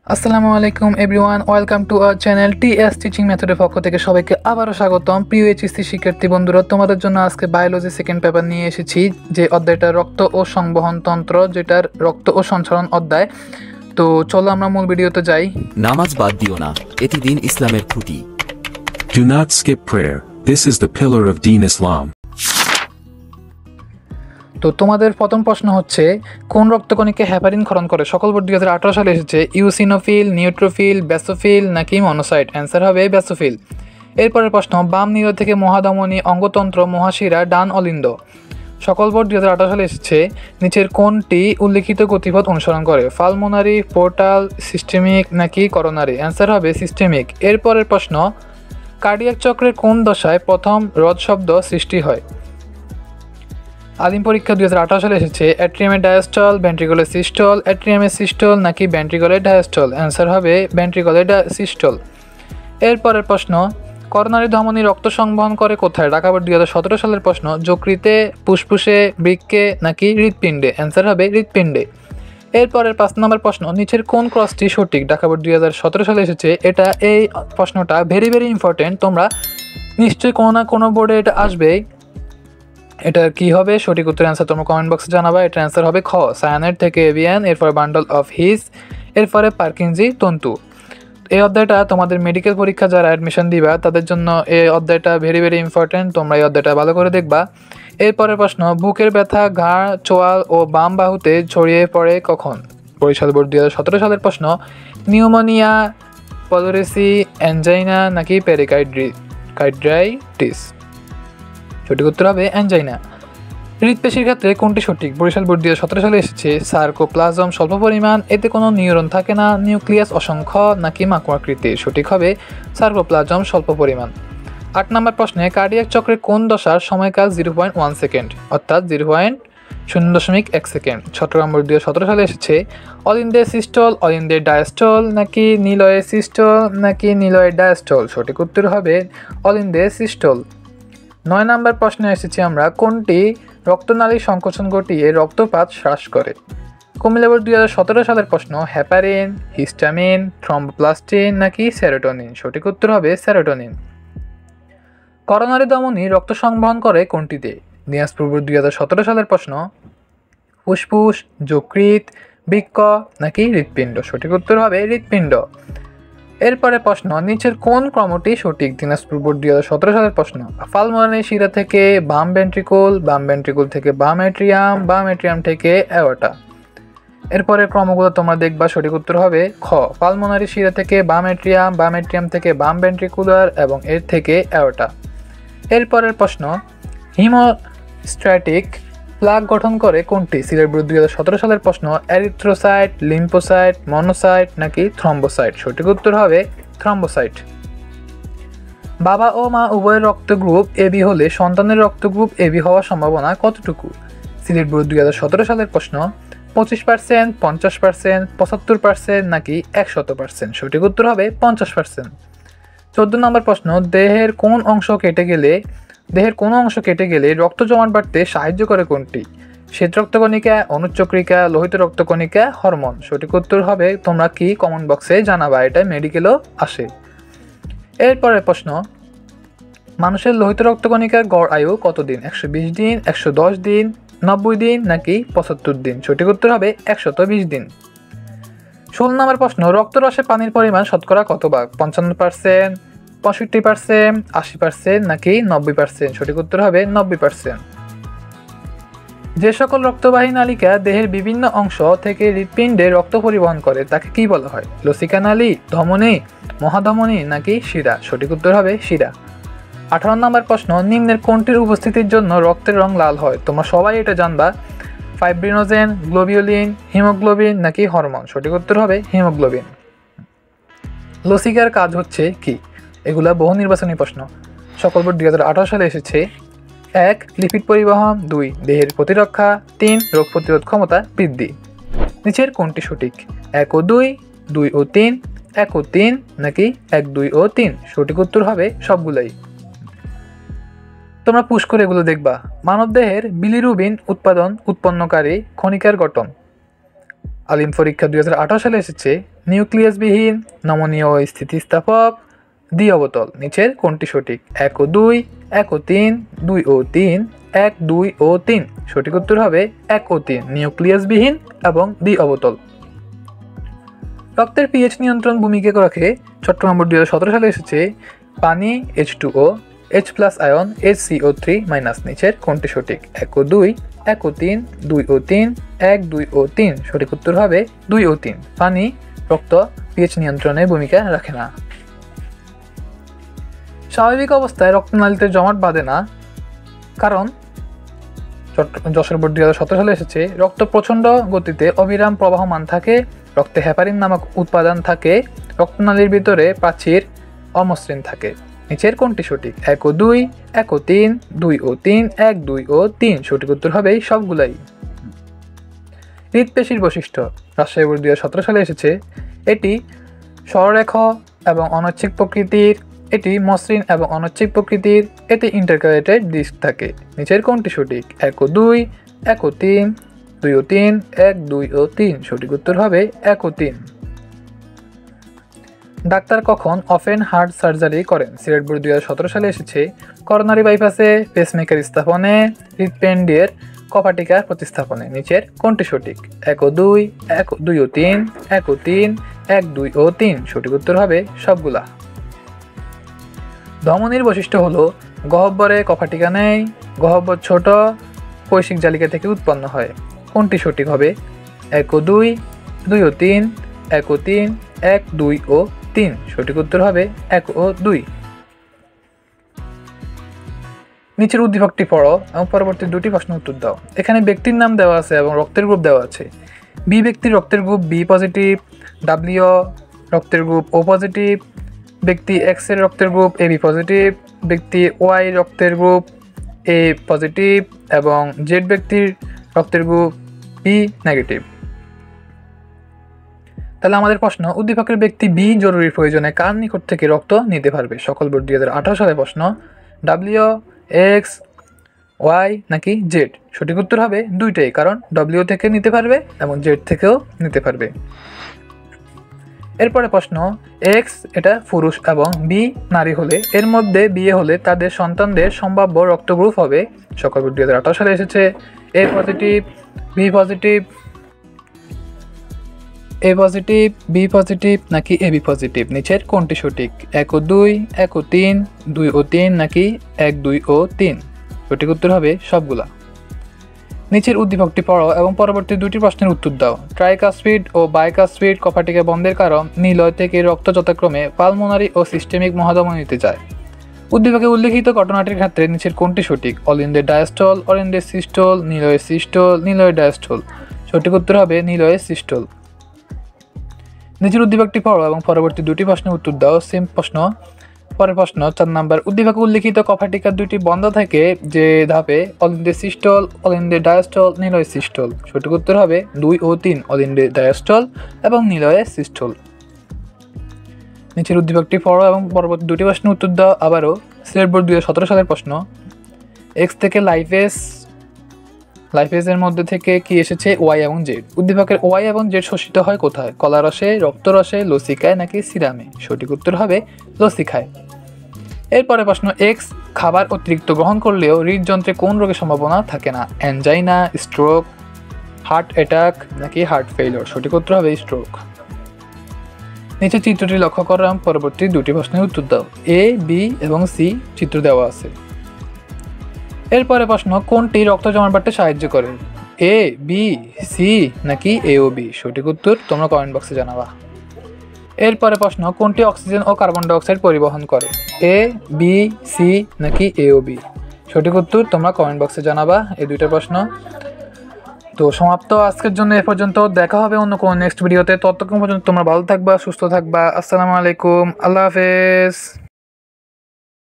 আসসালামু আলাইকুম everyone, welcome to our channel TS teaching মেথডের পক্ষ থেকে সবাইকে আবারও স্বাগতম। প্রিয় এইচএসসি শিক্ষার্থী বন্ধুরা, তোমাদের জন্য আজকে বায়োলজি সেকেন্ড পেপার নিয়ে এসেছি, যে অধ্যায়টা রক্ত ও সংবহন তন্ত্র, যেটার রক্ত ও সঞ্চালন অধ্যায়। তো চলো আমরা মূল ভিডিওতে যাই। নামাজ বাদ দিও না, এটি দিন ইসলামের খুঁটি। Do not skip prayer. This is the pillar of Deen Islam. তো তোমাদের প্রথম প্রশ্ন হচ্ছে, কোন রক্তকণিকে হেপারিন ক্ষরণ করে? সকল বোর্ড 2018 সালে এসেছে। ইউসিনোফিল, নিউট্রোফিল, বেসোফিল নাকি মনোসাইট? অ্যান্সার হবে বেসোফিল। এরপরের প্রশ্ন, বাম নীড় থেকে মহাধমনী, অঙ্গতন্ত্র, মহাশিরা, ডান অলিন্দ। সকল বোর্ড 2018 সালে এসেছে। নিচের কোনটি উল্লিখিত গতিপথ অনুসরণ করে? পালমোনারি, পোর্টাল, সিস্টেমিক নাকি করোনারি? অ্যান্সার হবে সিস্টেমিক। এরপরের প্রশ্ন, কার্ডিয়াক চক্রের কোন দশায় প্রথম রদ শব্দ সৃষ্টি হয়? আলিম পরীক্ষা 2018 সালে এসেছে। অ্যাট্রিয়ামের ডায়াস্টল, ভেন্ট্রিকলের সিস্টল, অ্যাট্রিয়ামের সিস্টল নাকি ভেন্ট্রিকলের ডায়াস্টল? অ্যান্সার হবে ভেন্ট্রিকলের সিস্টল। এরপরের প্রশ্ন, করোনারি ধমনী রক্ত সংবহন করে কোথায়? ঢাকা বোর্ড 2017 সালের প্রশ্ন। যকৃতে, ফুসফুসে, বৃক্কে নাকি হৃৎপিণ্ডে? অ্যান্সার হবে হৃৎপিণ্ডে। এরপরের 5 নম্বর প্রশ্ন, নিচের কোন ক্রসটি সঠিক? ঢাকা বোর্ড 2017 সালে এসেছে। এই প্রশ্নটা ভেরি ভেরি ইম্পর্টেন্ট, তোমরা নিশ্চয়ই কোনো না কোনো বোর্ডে এটা আসবেই। এটার কি হবে সঠিক উত্তর? অ্যান্সার তোমরা কমেন্ট বক্সে জানাবা। এটার অ্যান্সার হবে খ, সায়ানাইড থেকে এভিয়ান, এরপরে বান্ডল অফ হিস, এরপরে পার্কিনজি তন্তু। এই অধ্যায়টা তোমাদের মেডিকেল পরীক্ষা যারা অ্যাডমিশন দিবা তাদের জন্য এই অধ্যায়টা ভেরি ভেরি ইম্পর্টেন্ট, তোমরা এই অধ্যায়টা ভালো করে দেখবা। এরপরের প্রশ্ন, বুকের ব্যথা ঘাড়, চোয়াল ও বাম বাহুতে ছড়িয়ে পড়ে কখন? বরিশাল বোর্ড 2017 সালের প্রশ্ন। নিউমোনিয়া, পলোরেসি, অ্যানজাইনা নাকি পেরিকার্ডিটিস? সঠিক উত্তর হবে অ্যানজাইনা। হৃৎপেশির ক্ষেত্রে কোনটি সঠিক? বরিশাল বোর্ড 2017 সালে এসেছে। সার্কোপ্লাজম স্বল্প পরিমাণ, এতে কোনো নিউরন থাকে না, নিউক্লিয়াস অসংখ্য নাকি মাকু আকৃতির? সঠিক হবে সার্কোপ্লাজম স্বল্প পরিমাণ। 8 নম্বর প্রশ্নে, কার্ডিয়াক চক্রের কোন দশার সময়কাল 0.1 সেকেন্ড অর্থাৎ 0.1 সেকেন্ড? চট্টগ্রাম বোর্ড 2017 সালে এসেছে। অলিন্দের সিস্টল, অলিন্দের ডায়াস্টল নাকি নিলয়ের সিস্টল নাকি নিলয়ের ডায়াস্টল? সঠিক উত্তর হবে অলিন্দের সিস্টল। 9 নম্বর প্রশ্নে এসেছি আমরা, কোনটি রক্তনালী সংকোচন ঘটিয়ে রক্তপাত হ্রাস করে? কুমিল্লা বোর্ড 2017 সালের প্রশ্ন। হেপারিন, হিস্টামিন, থ্রম্বোপ্লাস্টিন নাকি সেরোটোনিন? সঠিক উত্তর হবে সেরোটোনিন। করোনারি ধমনী রক্ত সংবহন করে কোনটিতে? দিনাজপুর বোর্ড 2017 সালের প্রশ্ন। ফুসফুস, যকৃৎ, বৃক্ক নাকি হৃৎপিণ্ড? সঠিক উত্তর হবে হৃৎপিণ্ড। এরপরে প্রশ্ন, নিচের কোন ক্রমটি সঠিক? দিনাজপুর বোর্ড 2017 সালের প্রশ্ন। পালমোনারি শিরা থেকে বাম ভেন্ট্রিকুল থেকে বাম অ্যাট্রিয়াম থেকে অ্যাওর্টা। এরপরে ক্রমগুলো তোমরা দেখবা, সঠিক উত্তর হবে খ, পালমোনারি শিরা থেকে বাম অ্যাট্রিয়াম থেকে বাম ভেন্ট্রিকুলার এবং এর থেকে অ্যাওর্টা। এরপরের প্রশ্ন, হিমোস্ট্যাটিক প্লাক গঠন করে কোনটি? সিলেট বোর্ড 2017 সালের প্রশ্ন। এরিথ্রোসাইট, লিম্ফোসাইট, মনোসাইট নাকি থ্রম্বোসাইট? সঠিক উত্তর হবে থ্রম্বোসাইট। বাবা ও মা উভয়ের রক্ত গ্রুপ এবি হলে সন্তানের রক্ত গ্রুপ এবি হওয়ার সম্ভাবনা কতটুকু? সিলেট বোর্ড 2017 সালের প্রশ্ন। 25%, 50%, 75% নাকি 100%? সঠিক উত্তর হবে 50%। 14 নম্বর প্রশ্ন, দেহের কোন অংশ কেটে গেলে রক্ত জমাট বাড়তে সাহায্য করে কোনটি? শ্বেত রক্তকণিকা, অনুচক্রিকা, লোহিত রক্তকণিকা, হরমোন? সঠিক উত্তর হবে, তোমরা কি কমেন্ট বক্সে জানাবা, এটা মেডিকেলও আসে। এরপরের প্রশ্ন, মানুষের লোহিত রক্তকণিকার গড় আয়ু কতদিন? 120 দিন, 110 দিন, 90 দিন নাকি 75 দিন? সঠিক উত্তর হবে 120 দিন। 16 নম্বর প্রশ্ন, রক্তরসে পানির পরিমাণ শতকরা কত ভাগ? 55%, 65%, 80% নাকি 90%? সঠিক উত্তর হবে 90%। যে সকল রক্তবাহী নালিকা দেহের বিভিন্ন অংশ থেকে হৃৎপিণ্ডে রক্ত পরিবহন করে তাকে কি বলা হয়? লসিকা নালী, ধমনী, মহাধমনী নাকি শিরা? সঠিক উত্তর হবে শিরা। 18 নম্বর প্রশ্ন, নিম্নের কোনটির উপস্থিতির জন্য রক্তের রং লাল হয়? তোমরা সবাই এটা জানবা। ফাইব্রিনোজেন, গ্লোবিউলিন, হিমোগ্লোবিন নাকি হরমোন? সঠিক উত্তর হবে হিমোগ্লোবিন। লসিকার কাজ হচ্ছে কি? এগুলা বহু নির্বাচনী প্রশ্ন। সকল বোর্ড 2018 সালে এসেছে। 1, লিপিড পরিবহন, 2, দেহের প্রতিরক্ষা, 3, রোগ প্রতিরোধ ক্ষমতা বৃদ্ধি। নিচের কোনটি সঠিক? 1 ও 2, 2 ও 3, 1 ও 3 নাকি 1, 2 ও 3? সঠিক উত্তর হবে সবগুলাই। তোমরা পুশ করে এগুলো দেখবা। মানবদেহের বিলিরুবিন উৎপাদনকারী কণিকার গঠন। আলিম পরীক্ষা 2018 সালে এসেছে। নিউক্লিয়াসবিহীন, নমনীয় স্থিতিস্থাপক, দ্বি-অবতল। নিচের কোনটি সঠিক? 1 ও 2, 1 ও 3, 2 ও 3, 1, 2 ও 3। সঠিক উত্তর হবে 1 ও 3, নিউক্লিয়াসবিহীন এবং দ্বি-অবতল। রক্তের পিএইচ নিয়ন্ত্রণ ভূমিকা রাখে চট্টগ্রাম বোর্ড 2017 সালে এসেছে পানি, H2O, H+ আয়ন, HCO3-। নিচের কোনটি সঠিক? 1 ও 2, 1 ও 3, 2 ও 3, 1, 2 ও 3। সঠিক উত্তর হবে 2 ও 3। পানি রক্ত পিএইচ নিয়ন্ত্রণে ভূমিকা রাখে না। স্বাভাবিক অবস্থায় রক্তনালীতে জমাট বাঁধে না, কারণ যশোর বোর্ড 2017 সালে এসেছে রক্ত প্রচণ্ড গতিতে অবিরাম প্রবাহমান থাকে, রক্তে হেপারিন নামক উৎপাদন থাকে, রক্তনালীর ভিতরে প্রাচীর অমসৃণ থাকে। নিচের কোনটি সঠিক? 1 ও 2, 1 ও 3, 2 ও 3, 1, 2 ও 3। সঠিক উত্তর হবে সবগুলাই। হৃৎপেশির বৈশিষ্ট্য রাজশাহী বোর্ড 2017 সালে এসেছে এটি সরলরেখ এবং অনৈচ্ছিক প্রকৃতির, এটি মসৃণ এবং অনৈচ্ছিক প্রকৃতির, এতে ইন্টারকালেটেড ডিস্ক থাকে। নিচের কোনটি সঠিক? 1 ও 2, 1 ও 3, 2 ও 3, 1, 2 ও 3। সঠিক উত্তর হবে 1 ও 3। ডাক্তার কখন ওপেন হার্ট সার্জারি করেন? সিলেট বোর্ড 2017 সালে এসেছে করোনারি বাইপাসে, পেসমেকার স্থাপনে, হৃৎপিণ্ডের কপাটিকার প্রতিস্থাপনে। নিচের কোনটি সঠিক? 1 ও 2, 1 ও 2 ও 3, 1 ও 3, 1, 2 ও 3। সঠিক উত্তর হবে সবগুলা। ধমনীর বৈশিষ্ট্য হলো গহ্বরে কপাটিকা নেই, গহ্বর ছোট, কৈশিক জালিকা থেকে উৎপন্ন হয়। কোনটি সঠিক হবে? 1 ও 2, 2 ও 3, 1 ও 3, 1, 2 ও 3। সঠিক উত্তর হবে 1 ও 2। নিচের উদ্দীপকটি পড়ো এবং পরবর্তী দুটি প্রশ্ন উত্তর দাও। এখানে ব্যক্তির নাম দেওয়া আছে এবং রক্তের গ্রুপ দেওয়া আছে। বি ব্যক্তির রক্তের গ্রুপ বি পজিটিভ, ডাব্লিউ রক্তের গ্রুপ ও পজিটিভ, ব্যক্তি এক্স এর রক্তের গ্রুপ এ বি পজিটিভ, ব্যক্তি ওয়াই রক্তের গ্রুপ এ পজিটিভ এবং জেড ব্যক্তির রক্তের গ্রুপ বি নেগেটিভ। তাহলে আমাদের প্রশ্ন, উদ্দীপকের ব্যক্তি বি জরুরি প্রয়োজনে কার নিকট থেকে রক্ত নিতে পারবে? সকল বোর্ড 2018 সালের প্রশ্ন। ডাব্লিউ, এক্স, ওয়াই নাকি জেড? সঠিক উত্তর হবে দুইটাই, কারণ ডাব্লিউ থেকে নিতে পারবে এবং জেড থেকেও নিতে পারবে। এরপরে প্রশ্ন, এক্স এটা পুরুষ এবং বি নারী হলে এর মধ্যে বিয়ে হলে তাদের সন্তানদের সম্ভাব্য রক্ত গ্রুপ হবে। সকল বোর্ড 2018 সালে এসেছে এ পজিটিভ, বি পজিটিভ, এ পজিটিভ, বি পজিটিভ নাকি এ বি পজিটিভ? নিচের কোনটি সঠিক? 1 ও 2, 1 ও 3, 2 ও 3 নাকি 1, 2 ও 3? সঠিক উত্তর হবে সবগুলা। নিচের উদ্দীপকটি পড়ো এবং পরবর্তী দুটি প্রশ্নের উত্তর দাও। ট্রাইকাসপিড ও বাইকাসপিড কপাটিকা বন্ধের কারণ নিলয় থেকে রক্ত যথাক্রমে পালমোনারি ও সিস্টেমিক মহাধমনীতে যায়। উদ্দীপকে উল্লেখিত ঘটনাটির ক্ষেত্রে নিচের কোনটি সঠিক? All in the diastole, all in the systole, নিলয়ের সিস্টল, নিলয়ের ডায়াস্টল। সঠিক উত্তর হবে নিলয়ের সিস্টল। নিচের উদ্দীপকটি পড়ো এবং পরবর্তী দুটি প্রশ্নের উত্তর দাও। সেম প্রশ্ন। পরের প্রশ্ন 4 নম্বর, উদ্দীপকে উল্লেখিত কপাটিকার দুইটি বন্ধ থাকে যে ধাপে all in the systole, all in the diastole, নিলয়ের সিস্টল। সঠিক উত্তর হবে 2 ও 3, অল ইন দ্য ডায়াস্টল এবং নিলয়ের সিস্টল। নিচের উদ্দীপকটি পড়ো এবং পরবর্তী দুটি প্রশ্নের উত্তর দাও। আবারও সিলেট বোর্ড 2017 সালের প্রশ্ন। এক্স থেকে লাইফেজের মধ্যে থেকে কি এসেছে? ওয়াই এবং জেড। উদ্দীপকের ওয়াই এবং জেড শোষিত হয় কোথায়? কলারসে, রক্তরসে, লসিকায় নাকি সিরামে? সঠিক উত্তর হবে লসিকায়। এরপরে প্রশ্ন, এক্স খাবার অতিরিক্ত গ্রহণ করলেও হৃদযন্ত্রে কোন রোগের সম্ভাবনা থাকে না? অ্যানজাইনা, স্ট্রোক, হার্ট অ্যাটাক নাকি হার্ট ফেইলিওর? সঠিক উত্তর হবে স্ট্রোক। নিচে চিত্রটি লক্ষ্য করো এবং পরবর্তী দুটি প্রশ্নের উত্তর দাও। এ, বি এবং সি চিত্র দেওয়া আছে। এরপরে প্রশ্ন, কোনটি রক্ত জমাট বাড়তে সাহায্য করে? এ, বি, সি নাকি এ ও বি? সঠিক উত্তর তোমরা কমেন্ট বক্সে জানাবা। এরপরে প্রশ্ন, কোনটি অক্সিজেন ও কার্বন ডাইঅক্সাইড পরিবহন করে? এ, বি, সি নাকি এ ও বি? সঠিক উত্তর তোমরা কমেন্ট বক্সে জানাবা এই দুইটা প্রশ্ন। তো সমাপ্ত আজকের জন্য এ পর্যন্ত। দেখা হবে অন্য কোনো নেক্সট ভিডিওতে। ততক্ষণ পর্যন্ত তোমরা ভালো থাকবা, সুস্থ থাকবা। আসসালামু আলাইকুম, আল্লাহ হাফেজ।